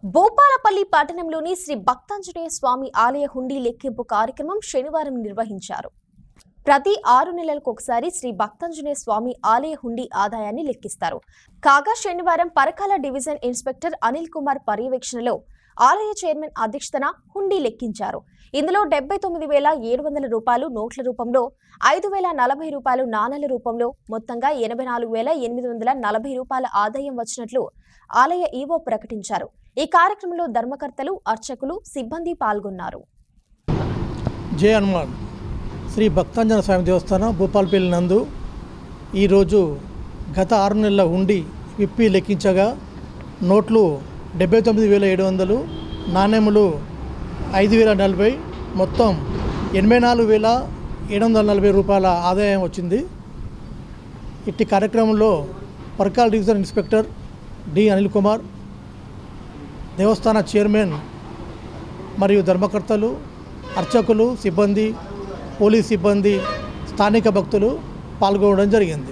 భూపాలపల్లి పట్టణంలోని శ్రీ భక్తాంజనేయ స్వామి ఆలయ హుండీ లెక్కింపు కార్యక్రమం శనివారం నిర్వహించారు. ప్రతి 6 నెలలకు ఒకసారి శ్రీ భక్తాంజనేయ స్వామి ఆలయ హుండీ ఆదాయాన్ని లెక్కిస్తారు. కాగా శనివారం పరకాల డివిజన్ ఇన్స్పెక్టర్ అనిల్ కుమార్ పర్యవేక్షణలో ఆలయ చైర్మన్ అధ్యక్షతన హుండీ లెక్కించారు. ఇందులో 79,700 రూపాయలు నోట్ల రూపంలో, 5,040 రూపాయలు నాణాల రూపంలో మొత్తంగా 84,840 రూపాయల ఆదాయం వచ్చినట్లు ఆలయ ఈవో ప్రకటించారు. ఈ కార్యక్రమంలో ధర్మకర్తలు, అర్చకులు, సిబ్బంది పాల్గొన్నారు. జై హనుమాన్. శ్రీ భక్తాంజనేయ స్వామి దేవస్థానం భూపాలపల్లి నందు ఈరోజు గత 6 నెలల హుండీ విప్పి లెక్కించగా నోట్లు 79,700, నాణ్యములు 5,040, మొత్తం 84,740 రూపాయల ఆదాయం వచ్చింది. ఇట్టి కార్యక్రమంలో Parkal division inspector D Anil Kumar, దేవస్థాన చైర్మన్ మరియు ధర్మకర్తలు, అర్చకులు, సిబ్బంది, పోలీస్ సిబ్బంది, స్థానిక భక్తులు పాల్గొనడం జరిగింది.